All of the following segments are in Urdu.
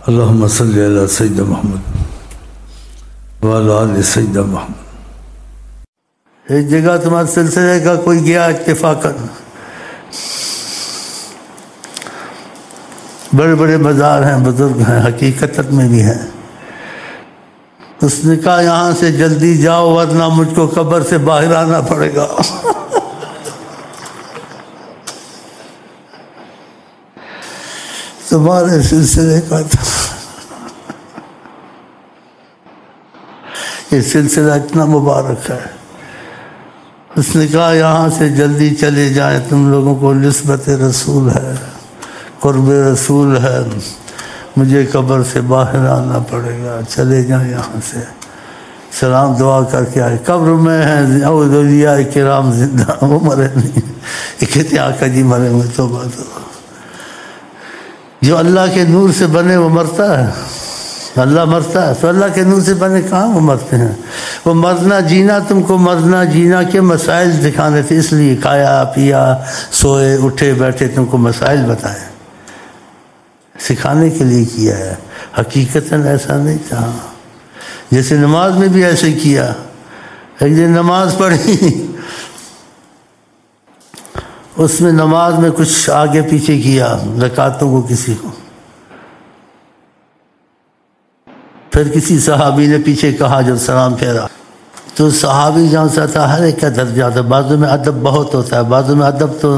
اللہم صلی علی سیدنا محمد وعلی آل سیدنا محمد۔ ایک جگہ تمہارے سلسلے کا کوئی گیا اتفاقاً، بڑے بڑے مزار ہیں، بزرگ ہیں، حقیقت میں بھی ہیں۔ اس نے کہا یہاں سے جلدی جاؤ ورنہ مجھ کو قبر سے باہر آنا پڑے گا۔ تمہارے سلسلے کا تھا، یہ سلسلہ اتنا مبارک ہے۔ اس نے کہا یہاں سے جلدی چلے جائیں، تم لوگوں کو نسبت رسول ہے، قرب رسول ہے، مجھے قبر سے باہر آنا پڑے گا، چلے جائیں یہاں سے۔ سلام دعا کر کے آئے، قبر میں ہیں اولیاء کرام زندہ، وہ مرے نہیں، یہ کہتے آقا جی مرے ہوئے، توبہ توبہ۔ جو اللہ کے نور سے بنے وہ مرتا ہے، اللہ مرتا ہے، تو اللہ کے نور سے بنے کہاں وہ مرتے ہیں؟ وہ مرنا جینا، تم کو مرنا جینا کے مسائل دکھانے تھے، اس لیے کھایا پیا سوئے اٹھے بیٹھے تم کو مسائل بتائے، سکھانے کے لیے کیا ہے، حقیقتاً ایسا نہیں تھا۔ جیسے نماز میں بھی ایسے کیا، ایک دن نماز پڑھی، اس میں نماز میں کچھ آگے پیچھے کیا رکعتوں کو کسی کو، پھر کسی صحابی نے پیچھے کہا جب سلام پھیرا، تو صحابی جان سا تھا ہر ایک کا درجہ تھا، بعضوں میں ادب بہت ہوتا ہے، بعضوں میں ادب تو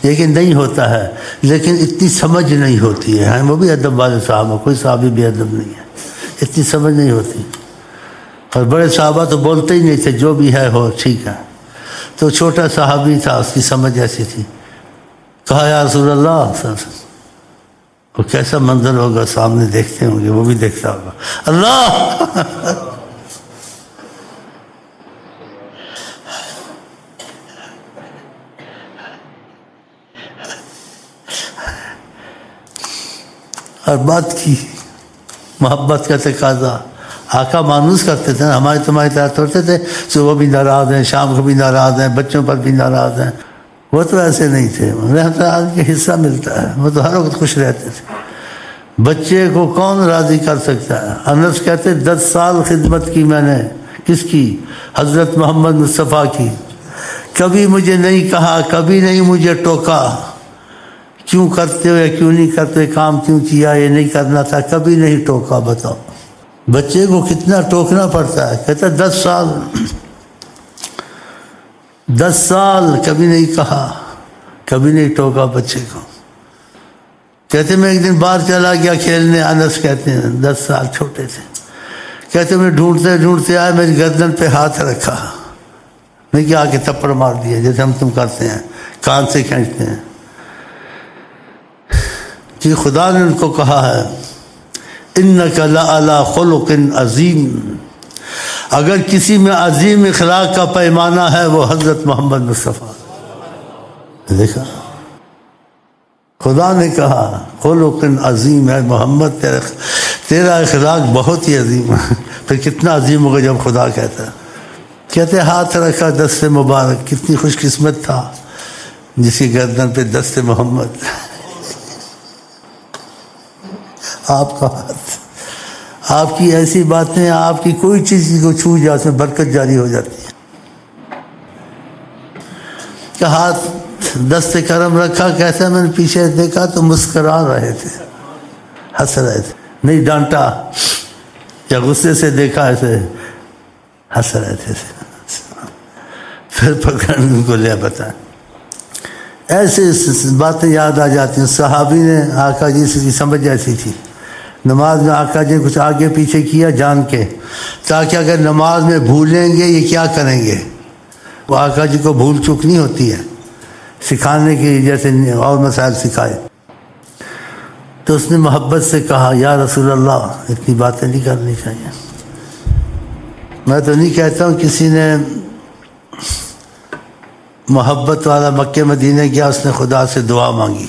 لیکن نہیں ہوتا ہے، لیکن اتنی سمجھ نہیں ہوتی ہے، وہ بھی ادب والے صحابہ، کوئی صحابی بھی ادب نہیں ہے، اتنی سمجھ نہیں ہوتی، اور بڑے صحابہ تو بولتے ہی نہیں تھے، جو بھی ہے ہو ٹھیک ہے۔ تو چھوٹا صحابی تھا، اس کی سمجھ ایسی تھی، کہا یا رسول اللہ، وہ کیسا منظر ہوگا، سامنے دیکھتے ہوں گے، وہ بھی دیکھتا ہوگا، اللہ اور بات کی، محبت کا تقاضا، آقا مانوس کرتے تھے، ہماری تمہاری طرح ہوتے تھے، صبح بھی ناراض ہیں، شام کو بھی ناراض ہیں، بچوں پر بھی ناراض ہیں، وہ تو ایسے نہیں تھے، رحمت اللہ کا حصہ ملتا ہے، وہ تو ہر وقت خوش رہتے تھے۔ بچے کو کون راضی کر سکتا ہے؟ انس کہتے 10 سال خدمت کی میں نے، کس کی؟ حضرت محمد مصطفیٰ کی، کبھی مجھے نہیں کہا، کبھی نہیں مجھے ٹوکا، کیوں کرتے ہو یا کیوں نہیں کرتے، کام کیوں کیا، یہ نہیں کرنا تھا، کبھی نہیں ٹوکا۔ بتاؤ بچے کو کتنا ٹوکنا پڑتا ہے، کہتا 10 سال 10 سال کبھی نہیں کہا، کبھی نہیں ٹوکا بچے کو۔ کہتے میں ایک دن باہر چلا گیا کھیلنے، انس کہتے ہیں 10 سال چھوٹے تھے، کہتے میں ڈھونڈتے ڈھونڈتے آئے، میری گردن پہ ہاتھ رکھا، میں کیا آ کے تھپڑ مار دیا، جیسے ہم تم کرتے ہیں، کان سے کھینچتے ہیں، کہ خدا نے ان کو کہا ہے اِنَّكَ لَعَلَىٰ خُلُقٍ عَظِيمٍ، اگر کسی میں عظیم اخلاق کا پیمانہ ہے وہ حضرت محمد مصطفیٰ۔ دیکھا خدا نے کہا خلق عظیم ہے محمد، تیرا اخلاق بہت ہی عظیم ہے، پھر کتنا عظیم ہوگا جب خدا کہتا ہے۔ کہتے ہاتھ رکھا دست مبارک، کتنی خوش قسمت تھا جس کی گردن پہ دست محمد، آپ کا ہاتھ، آپ کی ایسی باتیں، آپ کی کوئی چیز کو چھو جائے اس میں برکت جاری ہو جاتی ہے۔ کہ ہاتھ دست کرم رکھا، کیسا میں نے پیچھے دیکھا تو مسکرا رہے تھے، ہنس رہے تھے، نہیں ڈانٹا یا غصے سے دیکھا، ایسے ہنس رہے تھے، پھر پکڑ ان کو لیا بتائیں۔ ایسے باتیں یاد آ جاتی ہیں۔ صحابی نے آقا جی سے سمجھ ایسی تھی، نماز میں آقا جی کچھ آگے پیچھے کیا جان کے، تاکہ اگر نماز میں بھولیں گے یہ کیا کریں گے، وہ آقا جی کو بھول چوک نہیں ہوتی ہے، سکھانے کی جیسے اور مسائل سکھائے۔ تو اس نے محبت سے کہا یا رسول اللہ اتنی باتیں نہیں کرنی چاہیے، میں تو نہیں کہتا ہوں کسی نے محبت والا مکہ مدینہ گیا، اس نے خدا سے دعا مانگی،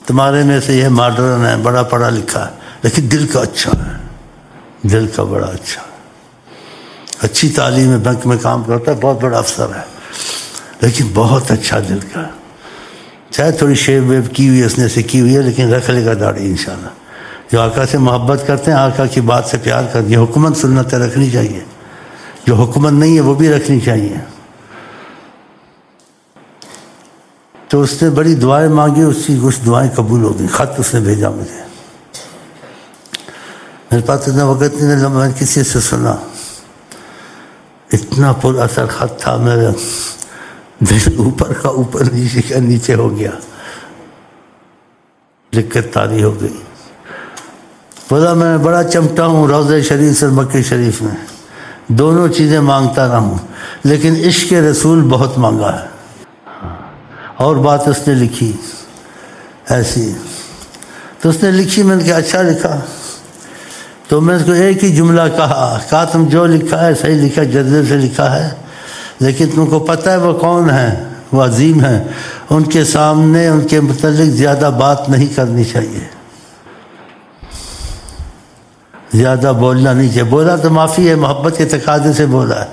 تمہارے میں سے یہ ماڈرن ہے، بڑا پڑھا لکھا ہے، لیکن دل کا اچھا ہے، دل کا بڑا اچھا ہے، اچھی تعلیم ہے، بینک میں کام کرتا ہے، بہت بڑا افسر ہے، لیکن بہت اچھا دل کا ہے، چاہے تھوڑی شیو ویو کی ہوئی اس نے سے کی ہوئی ہے، لیکن رکھ لے گا داڑھی انشاءاللہ، جو آقا سے محبت کرتے ہیں آقا کی بات سے پیار کرتے ہیں. حکمت سنتیں رکھنی چاہیے، جو حکمت نہیں ہے وہ بھی رکھنی چاہیے. تو اس نے بڑی دعائیں مانگی، اس کی کچھ دعائیں قبول ہو گئی. خط اس نے بھیجا مجھے، میرے پاس اتنا وقت نہیں تھا، میں نے کسی سے سنا. اتنا پر اثر خط تھا، میرا دل اوپر کا اوپر نیچے کا نیچے ہو گیا. لکھ کر طاری ہو گئی. بولا میں بڑا چمٹا ہوں روضہ شریف اور مکہ شریف میں، دونوں چیزیں مانگتا رہا ہوں، لیکن عشق رسول بہت مانگا ہے. اور بات اس نے لکھی ایسی، تو اس نے لکھی، میں نے کہا اچھا لکھا. تو میں اس کو ایک ہی جملہ کہا تم جو لکھا ہے صحیح لکھا، جذبے سے لکھا ہے، لیکن تم کو پتہ ہے وہ کون ہیں، وہ عظیم ہیں، ان کے سامنے ان کے متعلق زیادہ بات نہیں کرنی چاہیے، زیادہ بولنا نہیں چاہیے. بولا تو معافی ہے، محبت کے تقاضے سے بولا ہے.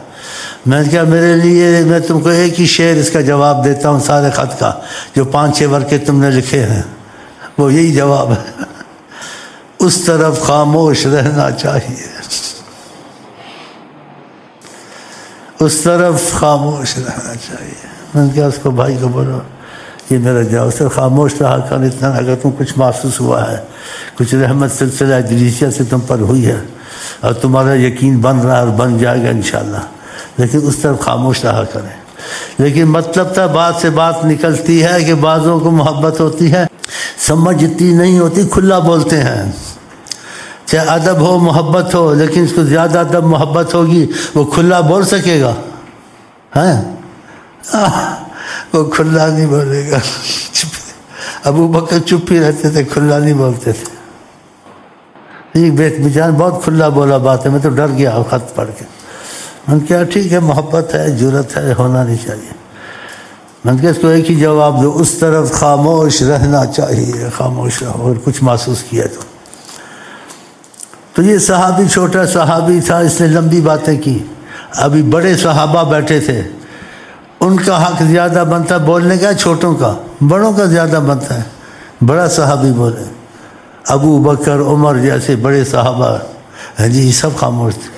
میں نے کہا میرے لیے میں تم کو ایک ہی شعر اس کا جواب دیتا ہوں سارے خط کا، جو 5-6 ورقے تم نے لکھے ہیں، وہ یہی جواب ہے، اس طرف خاموش رہنا چاہیے، اس طرف خاموش رہنا چاہیے. میں نے کہا اس کو بھائی کو بولو یہ میرا جواب، اس طرف خاموش رہا کر اتنا. اگر تم کچھ محسوس ہوا ہے، کچھ رحمت سلسلہ ادریسیہ سے تم پر ہوئی ہے اور تمہارا یقین بن رہا ہے اور بن جائے گا انشاءاللہ، لیکن اس طرف خاموش رہا کریں. لیکن مطلب تھا بات سے بات نکلتی ہے کہ بعضوں کو محبت ہوتی ہے، سمجھ اتنی نہیں ہوتی، کھلا بولتے ہیں. چاہے ادب ہو محبت ہو، لیکن اس کو زیادہ ادب محبت ہوگی وہ کھلا بول سکے گا؟ وہ کھلا نہیں بولے گا. ابو بکر چپ ہی رہتے تھے، کھلا نہیں بولتے تھے. یہ بیچارہ بہت کھلا بولا بات ہے، میں تو ڈر گیا خط پڑھ کے. میں نے کہا ٹھیک ہے، محبت ہے، جرت ہے، ہونا نہیں چاہیے. میں نے کہا اس کو ایک ہی جواب دو، اس طرف خاموش رہنا چاہیے، خاموش رہو. اور کچھ محسوس کیا تو یہ صحابی چھوٹا صحابی تھا، اس نے لمبی باتیں کی. ابھی بڑے صحابہ بیٹھے تھے، ان کا حق زیادہ بنتا بولنے کا، چھوٹوں کا، بڑوں کا زیادہ بنتا ہے. بڑا صحابی بولے، ابو بکر عمر جیسے بڑے صحابہ، جی سب خاموش تھے.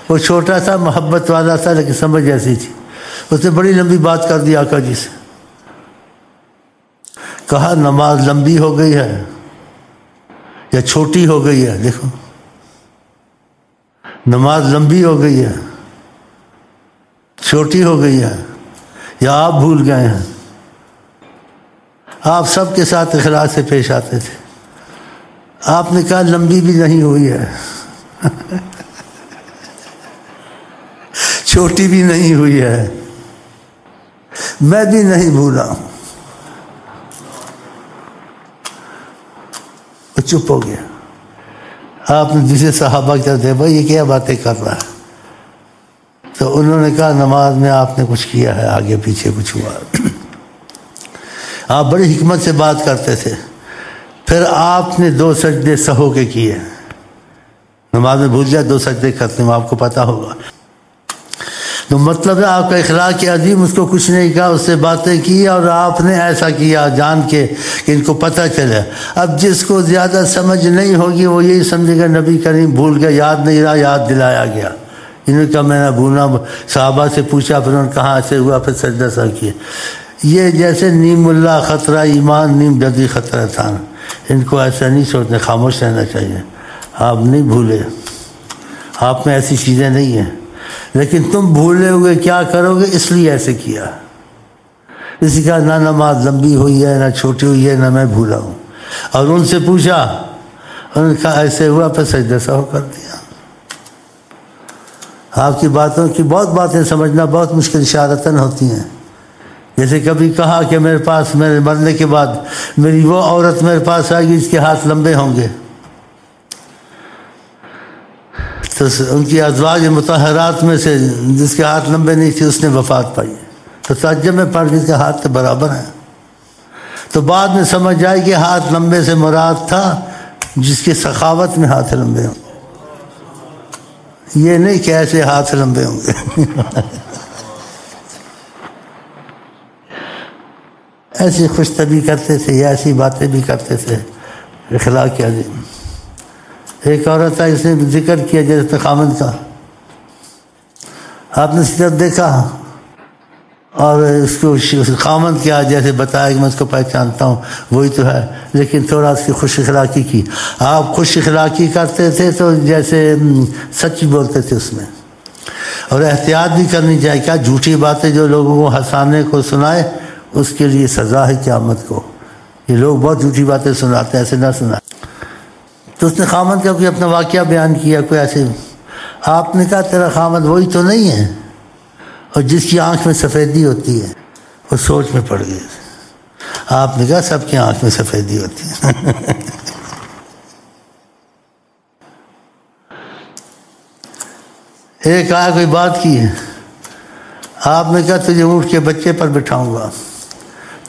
وہ چھوٹا تھا، محبت والا تھا، لیکن سمجھ ایسی تھی. اس نے بڑی لمبی بات کر دی آقا جی سے. کہا نماز لمبی ہو گئی ہے یا چھوٹی ہو گئی ہے؟ دیکھو، نماز لمبی ہو گئی ہے، چھوٹی ہو گئی ہے، یا آپ بھول گئے ہیں؟ آپ سب کے ساتھ اخلاص سے پیش آتے تھے. آپ نے کہا لمبی بھی نہیں ہوئی ہے، چھوٹی بھی نہیں ہوئی ہے، میں بھی نہیں بھولا ہوں. وہ چپ ہو گیا. آپ نے دوسرے صحابہ کہتے بھائی یہ کیا باتیں کر رہا ہے؟ تو انہوں نے کہا نماز میں آپ نے کچھ کیا ہے، آگے پیچھے کچھ ہوا. آپ بڑی حکمت سے بات کرتے تھے. پھر آپ نے 2 سجدے سہو کے کیے. نماز میں بھول جائے 2 سجدے کرتے ہیں، آپ کو پتہ ہوگا. تو مطلب ہے آپ کا اخلاق عظیم، اس کو کچھ نہیں کہا، اس سے باتیں کی، اور آپ نے ایسا کیا جان کے کہ ان کو پتہ چلے. اب جس کو زیادہ سمجھ نہیں ہوگی وہ یہی سمجھے گا نبی کریم بھول گیا، یاد نہیں رہا، یاد دلایا گیا. انہوں نے کہا میں نے بھولا. صحابہ سے پوچھا، پھر انہوں نے کہاں ایسے ہوا، پھر سجدہ سا کیا. یہ جیسے نیم اللہ خطرہ ایمان، نیم جدی خطرہ تھا. ان کو ایسا نہیں سوچنا، خاموش رہنا چاہیے. آپ نہیں بھولے، آپ میں ایسی چیزیں نہیں ہیں، لیکن تم بھولے ہوئے کیا کرو گے، اس لیے ایسے کیا. اسی کا نہ نماز لمبی ہوئی ہے نہ چھوٹی ہوئی ہے، نہ میں بھولا ہوں. اور ان سے پوچھا، انہوں نے کہا ایسے ہوا، پھر سجدہ سہو کر دیا. آپ کی باتوں کی بہت باتیں سمجھنا بہت مشکل اشارتاً ہوتی ہیں. جیسے کبھی کہا کہ میرے پاس میرے مرنے کے بعد میری وہ عورت میرے پاس آئے گی جس کے ہاتھ لمبے ہوں گے. تو ان کی ازواج مطہرات میں سے جس کے ہاتھ لمبے نہیں تھے اس نے وفات پائی. تو تعجب میں پڑ جس کے ہاتھ تو برابر ہیں. تو بعد میں سمجھ آئی کہ ہاتھ لمبے سے مراد تھا جس کے سخاوت میں ہاتھ لمبے ہوں، یہ نہیں کہ ایسے ہاتھ لمبے ہوں گے. ایسی خوش طبعی کرتے تھے، یا ایسی باتیں بھی کرتے تھے. اخلاق عظیم. ایک عورت ہے، اس نے ذکر کیا جیسے خامد کا، آپ نے صرف دیکھا اور اس کو خامد کیا جیسے بتایا کہ میں اس کو پہچانتا ہوں وہی تو ہے، لیکن تھوڑا اس کی خوش اخلاقی کی. آپ خوش اخلاقی کرتے تھے تو جیسے سچ بولتے تھے اس میں. اور احتیاط بھی کرنی چاہیے، کیا جھوٹی باتیں جو لوگوں کو ہنسانے کو سنائے اس کے لیے سزا ہے قیامت کو. یہ لوگ بہت جھوٹی باتیں سناتے ہیں، ایسے نہ سنائے. تو اس نے خامد کا کوئی اپنا واقعہ بیان کیا، کوئی ایسے. آپ نے کہا تیرا خامد وہی تو نہیں ہے، اور جس کی آنکھ میں سفیدی ہوتی ہے. وہ سوچ میں پڑ گئے. آپ نے کہا سب کی آنکھ میں سفیدی ہوتی ہے. ایک آیا کوئی بات کی ہے، آپ نے کہا تجھے اونٹ کے بچے پر بٹھاؤں گا.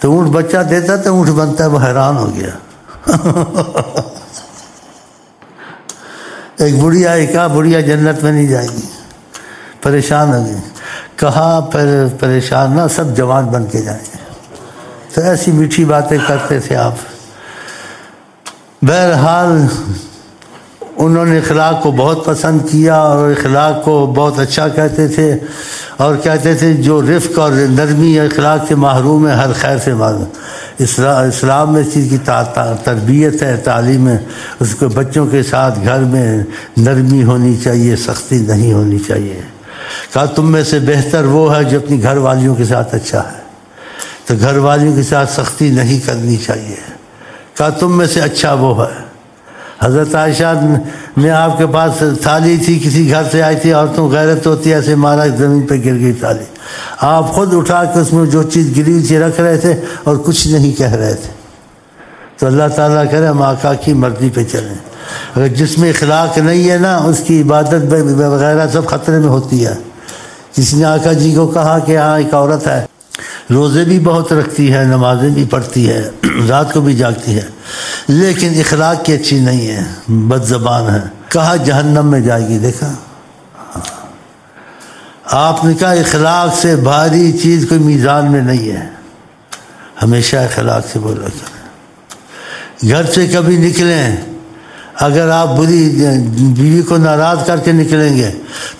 تو اونٹ بچہ دیتا تو اونٹ بنتا ہے. وہ حیران ہو گیا. ایک بڑھیا آئی، کہا بڑھیا جنت میں نہیں جائے گی، پریشان ہو گئی. کہا پریشان نہ، سب جوان بن کے جائیں گے. تو ایسی میٹھی باتیں کرتے تھے آپ. بہرحال انہوں نے اخلاق کو بہت پسند کیا اور اخلاق کو بہت اچھا کہتے تھے، اور کہتے تھے جو رفق اور نرمی اخلاق سے محروم ہے ہر خیر سے محروم. اسلام میں اس چیز کی تربیت ہے، تعلیم ہے. اس کو بچوں کے ساتھ گھر میں نرمی ہونی چاہیے، سختی نہیں ہونی چاہیے. کہا تم میں سے بہتر وہ ہے جو اپنی گھر والیوں کے ساتھ اچھا ہے، تو گھر والیوں کے ساتھ سختی نہیں کرنی چاہیے. کہا تم میں سے اچھا وہ ہے. حضرت عائشہ میں آپ کے پاس تھالی تھی، کسی گھر سے آئی تھی، عورتوں غیرت ہوتی ہے، ایسے مارا زمین پہ گر گئی تھالی. آپ خود اٹھا کے اس میں جو چیز گری ہوئی تھی رکھ رہے تھے اور کچھ نہیں کہہ رہے تھے. تو اللہ تعالیٰ کرے ہم آقا کی مرضی پہ چلیں. اگر جس میں اخلاق نہیں ہے نا، اس کی عبادت وغیرہ سب خطرے میں ہوتی ہے. کسی نے آقا جی کو کہا کہ ہاں ایک عورت ہے، روزے بھی بہت رکھتی ہے، نمازیں بھی پڑھتی ہے، رات کو بھی جاگتی ہے، لیکن اخلاق کی اچھی نہیں ہے، بد زبان ہے. کہا جہنم میں جائے گی. دیکھا آپ نے کہا اخلاق سے بھاری چیز کوئی میزان میں نہیں ہے. ہمیشہ اخلاق سے بولا کریں. گھر سے کبھی نکلیں، اگر آپ بری بیوی کو ناراض کر کے نکلیں گے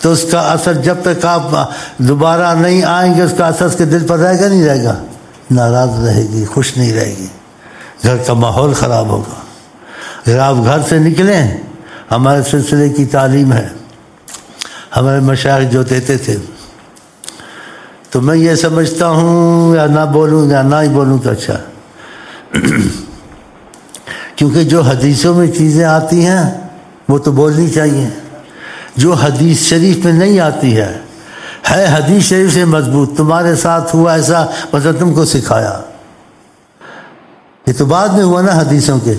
تو اس کا اثر جب تک آپ دوبارہ نہیں آئیں گے، اس کا اثر اس کے دل پر رہے گا نہیں رہے گا. ناراض رہے گی، خوش نہیں رہے گی، گھر کا ماحول خراب ہوگا. اگر آپ گھر سے نکلیں، ہمارے سلسلے کی تعلیم ہے، ہمارے مشائخ جو دیتے تھے، تو میں یہ سمجھتا ہوں یا نہ بولوں یا نہ ہی بولوں تو اچھا. کیونکہ جو حدیثوں میں چیزیں آتی ہیں وہ تو بولنی چاہیے. جو حدیث شریف میں نہیں آتی ہے حدیث شریف سے مضبوط. تمہارے ساتھ ہوا ایسا، مطلب تم کو سکھایا. یہ تو بعد میں ہوا نا حدیثوں کے.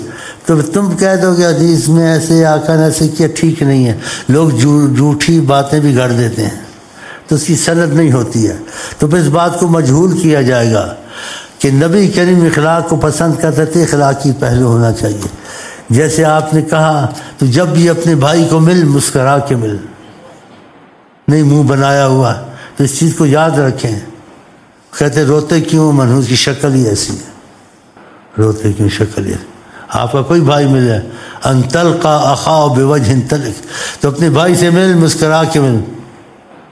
تو تم کہہ دو کہ حدیث میں ایسے آقا نے ایسے کیا، ٹھیک نہیں ہے. لوگ جھوٹی باتیں بھی گڑھ دیتے ہیں تو اس کی سند نہیں ہوتی ہے. تو پھر اس بات کو مجہول کیا جائے گا کہ نبی کریم اخلاق کو پسند کرتے تھے، اخلاقی پہلو ہونا چاہیے. جیسے آپ نے کہا تو جب بھی اپنے بھائی کو مل، مسکرا کے مل، نہیں منہ بنایا ہوا. تو اس چیز کو یاد رکھیں. کہتے روتے کیوں؟ منحوس کی شکل ہی ایسی ہے. روتے کیوں؟ شکل ہی. آپ کا کوئی بھائی ملے، ان تلقى اخاہ بوجہ طلق، تو اپنے بھائی سے مل، مسکرا کے مل.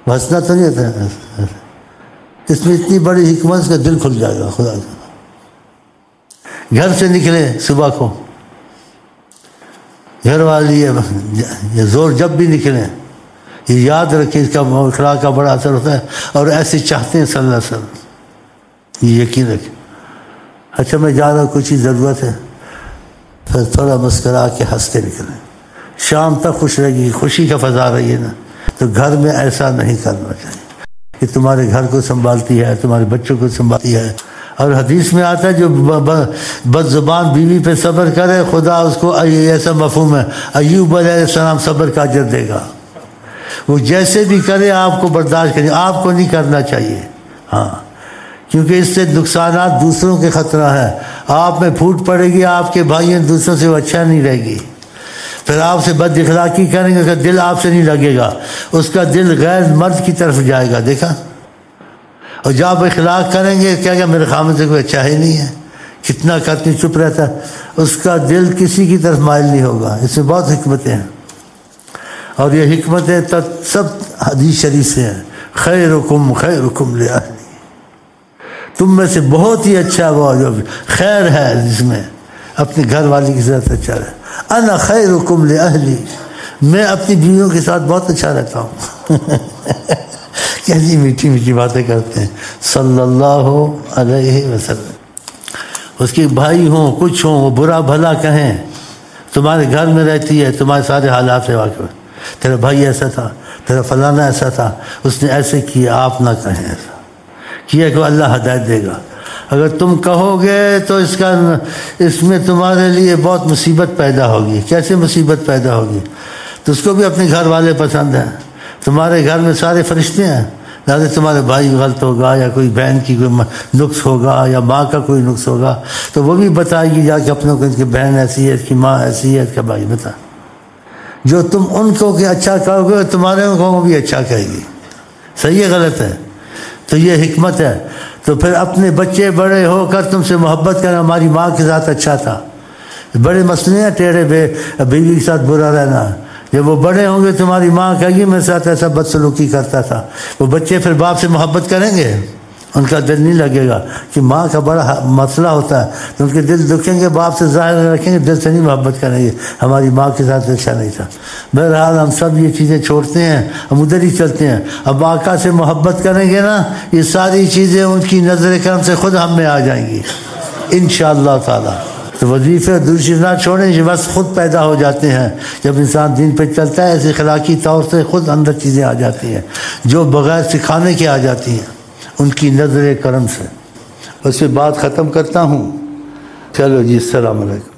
ہنسنا تو نہیں ہوتا. اس میں اتنی بڑی حکمت کا دل کھل جائے گا. خدا گھر سے نکلے صبح کو، گھر والی یہ زور جب بھی نکلیں، یہ یاد رکھیں، اس کا اخلاق کا بڑا اثر ہوتا ہے. اور ایسے چاہتے ہیں صلی اللہ علیہ وسلم، یہ یقین رکھیں. اچھا میں جا رہا ہوں، کچھ ہی ضرورت ہے، پھر تھوڑا مسکرا کے ہنس کے نکلیں. شام تک خوش رہے گی، خوشی کا فضا رہی ہے نا. تو گھر میں ایسا نہیں کرنا چاہیے کہ تمہارے گھر کو سنبھالتی ہے، تمہارے بچوں کو سنبھالتی ہے. اور حدیث میں آتا ہے جو بد زبان بیوی پہ صبر کرے، خدا اس کو ایسا مفہوم ہے، ایوب علیہ السلام صبر کا اجر دے گا. وہ جیسے بھی کرے آپ کو برداشت کریں، آپ کو نہیں کرنا چاہیے. ہاں، کیونکہ اس سے نقصانات دوسروں کے خطرہ ہے. آپ میں پھوٹ پڑے گی، آپ کے بھائیوں دوسروں سے وہ اچھا نہیں رہے گی. پھر آپ سے بد اخلاقی کریں گے، اس کا دل آپ سے نہیں لگے گا، اس کا دل غیر مرد کی طرف جائے گا. دیکھا. اور جب آپ اخلاق کریں گے، کیا میرے خامد سے کوئی اچھا ہی نہیں ہے، کتنا کرتی چپ رہتا ہے، اس کا دل کسی کی طرف مائل نہیں ہوگا. اس میں بہت حکمتیں ہیں. اور یہ حکمتیں سب حدیث شریف سے ہیں. خیرکم خیرکم لأہلی، تم میں سے بہت ہی اچھا وہ جو خیر ہے جس میں اپنے گھر والی کے ساتھ اچھا رہے. انا خیرکم لأہلی، میں اپنی بیویوں کے ساتھ بہت اچھا رہتا ہوں. کیسی میٹھی میٹھی باتیں کرتے ہیں صلی اللہ علیہ وسلم. اس کے بھائی ہوں کچھ ہوں وہ برا بھلا کہیں، تمہارے گھر میں رہتی ہے، تمہارے سارے حالات سے واقف ہے. تیرا بھائی ایسا تھا، تیرا فلانا ایسا تھا، اس نے ایسے کیا، آپ نہ کہیں ایسا کیا کہ اللہ ہدایت دے گا. اگر تم کہو گے تو اس میں تمہارے لیے بہت مصیبت پیدا ہوگی. کیسے مصیبت پیدا ہوگی؟ تو اس کو بھی اپنے گھر والے پسند ہیں. تمہارے گھر میں سارے فرشتے ہیں، لہٰذا تمہارے بھائی غلط ہوگا یا کوئی بہن کی کوئی نقص ہوگا یا ماں کا کوئی نقص ہوگا تو وہ بھی بتائے گی جا کے اپنوں کو، اس کی بہن ایسی ہے، اس کی ماں ایسی ہے، اس کا بھائی بتا. جو تم ان کو کہ اچھا کہو گے تمہارے کو بھی اچھا کہے گی. صحیح ہے غلط ہے؟ تو یہ حکمت ہے. تو پھر اپنے بچے بڑے ہو کر تم سے محبت کرنا. ہماری ماں کے ساتھ اچھا تھا. بڑے مسئلے ہیں ٹیڑھے بیوی کے ساتھ برا رہنا. جب وہ بڑے ہوں گے تمہاری ماں کہے گی میرے ساتھ ایسا بدسلوکی کرتا تھا. وہ بچے پھر باپ سے محبت کریں گے؟ ان کا دل نہیں لگے گا کہ ماں کا بڑا مسئلہ ہوتا ہے تو ان کے دل دکھیں گے، باپ سے ظاہر رکھیں گے، دل سے نہیں محبت کریں گے. ہماری ماں کے ساتھ اچھا نہیں تھا. بہرحال ہم سب یہ چیزیں چھوڑتے ہیں، ہم ادھر ہی چلتے ہیں. اب آقا سے محبت کریں گے نا، یہ ساری چیزیں ان کی نظر کرم سے خود ہم میں آ جائیں گی انشاءاللہ تعالی. تو وظیفے دوسری نہ چھوڑیں، یہ بس خود پیدا ہو جاتے ہیں. جب انسان دین پہ چلتا ہے ایسے اخلاقی طور سے خود اندر چیزیں آ جاتی ہیں جو بغیر سکھانے کے آ جاتی ہیں ان کی نظر کرم سے. اس پہ بات ختم کرتا ہوں. چلو جی، السلام علیکم.